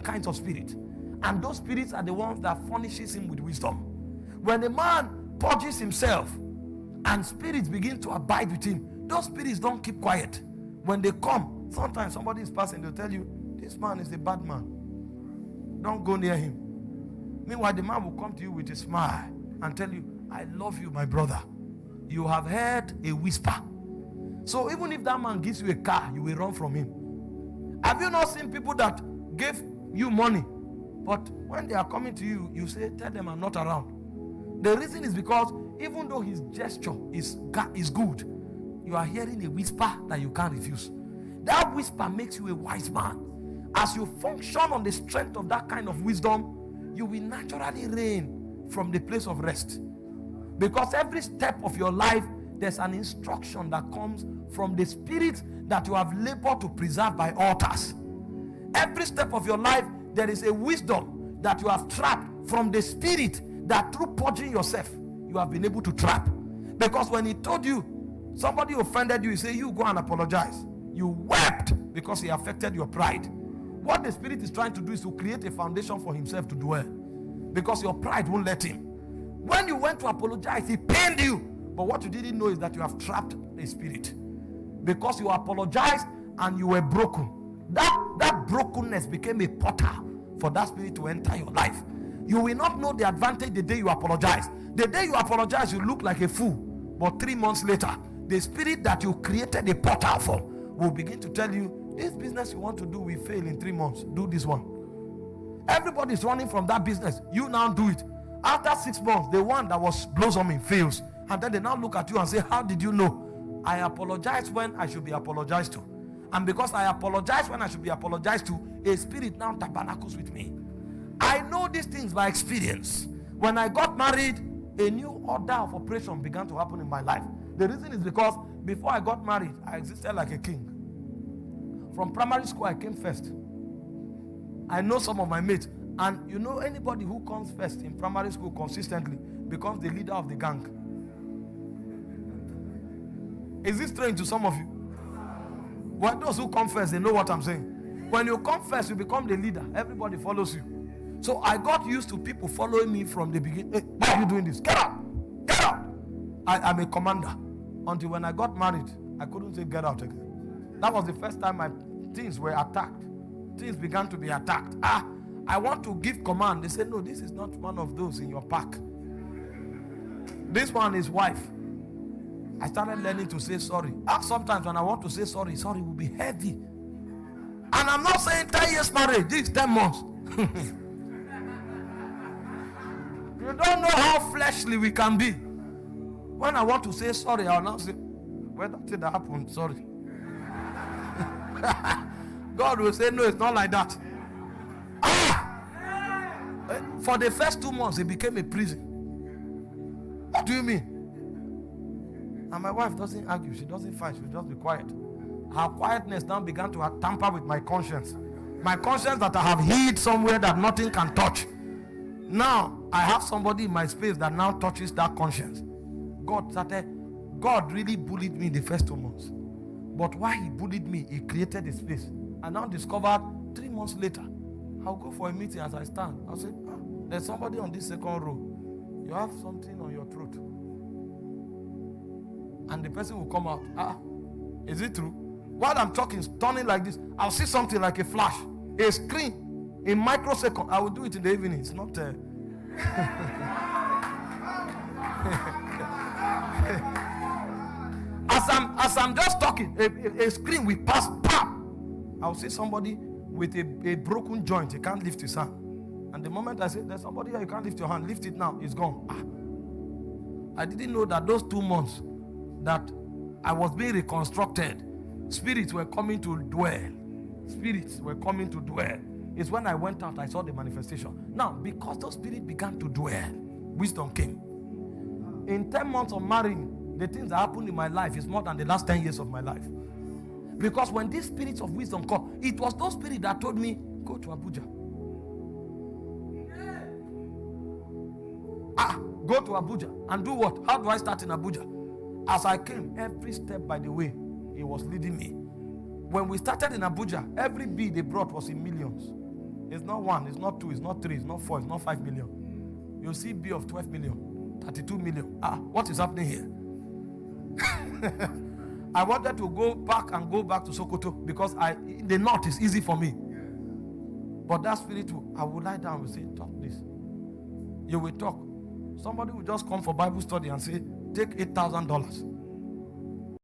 kinds of spirits. And those spirits are the ones that furnishes him with wisdom. When a man purges himself and spirits begin to abide with him, those spirits don't keep quiet. When they come, sometimes somebody is passing, they'll tell you, this man is a bad man. Don't go near him. Meanwhile, the man will come to you with a smile and tell you, I love you, my brother. You have heard a whisper. So even if that man gives you a car, you will run from him. Have you not seen people that gave you money, but when they are coming to you, you say, tell them I'm not around? The reason is because even though his gesture is good, you are hearing a whisper that you can't refuse. That whisper makes you a wise man. As you function on the strength of that kind of wisdom, you will naturally reign from the place of rest. Because every step of your life, there's an instruction that comes from the spirit that you have labored to preserve by altars. Every step of your life, there is a wisdom that you have trapped from the spirit that through purging yourself, you have been able to trap. Because when he told you, somebody offended you, he said, you go and apologize. You wept because he affected your pride. What the spirit is trying to do is to create a foundation for himself to dwell. Because your pride won't let him. When you went to apologize, he pained you. But what you didn't know is that you have trapped a spirit. Because you apologized and you were broken. That brokenness became a portal for that spirit to enter your life. You will not know the advantage the day you apologize. The day you apologize, you look like a fool. But 3 months later, the spirit that you created a portal for will begin to tell you, this business you want to do will fail in 3 months. Do this one. Everybody's running from that business. You now do it. After 6 months, the one that was blossoming fails. And then they now look at you and say, how did you know? I apologize when I should be apologized to. And because I apologize when I should be apologized to, a spirit now tabernacles with me. I know these things by experience. When I got married, a new order of operation began to happen in my life. The reason is because before I got married, I existed like a king. From primary school, I came first. I know some of my mates. And you know, anybody who comes first in primary school consistently becomes the leader of the gang. Is this strange to some of you? Well, those who come first, they know what I'm saying. When you come first, you become the leader. Everybody follows you. So I got used to people following me from the beginning. Hey, why are you doing this? Get out! Get out! I'm a commander. Until when I got married, I couldn't say get out again. That was the first time my things were attacked. Things began to be attacked. I want to give command. They said, no, this is not one of those in your pack. This one is wife. I started learning to say sorry. Sometimes when I want to say sorry, sorry will be heavy. And I'm not saying 10 years marriage. This is 10 months. You don't know how fleshly we can be. When I want to say sorry, I'll now say, well, that did happen. Sorry. God will say, no, it's not like that. For the first 2 months, it became a prison. What do you mean? And my wife doesn't argue. She doesn't fight. She'll just be quiet. Her quietness now began to tamper with my conscience. My conscience that I have hid somewhere that nothing can touch. Now, I have somebody in my space that now touches that conscience. God really bullied me in the first 2 months. But while he bullied me, he created a space. I now discovered 3 months later, I'll go for a meeting as I stand. I'll say, there's somebody on this second row. You have something on your throat. And the person will come out. Is it true? While I'm talking, turning like this, I'll see something like a flash, a screen, in microsecond. I will do it in the evening. It's not as I'm just talking, a screen will pass. Bam! I'll see somebody with a broken joint. He can't lift his hand. And the moment I say, there's somebody here, you can't lift your hand. Lift it now. It's gone. I didn't know that those 2 months that I was being reconstructed, spirits were coming to dwell. Spirits were coming to dwell. It's when I went out, I saw the manifestation. Now, because those spirits began to dwell, wisdom came. In 10 months of marrying, the things that happened in my life is more than the last 10 years of my life. Because when these spirits of wisdom come, it was those spirits that told me, go to Abuja. Go to Abuja and do what? How do I start in Abuja? As I came, every step by the way, he was leading me. When we started in Abuja, every bee they brought was in millions. It's not 1, it's not 2, it's not 3, it's not 4, it's not 5 million. You see B of 12 million, 32 million. What is happening here? I wanted to go back to Sokoto because the north is easy for me. But that spirit, I will lie down and say, talk this. You will talk. Somebody will just come for Bible study and say, take $8,000.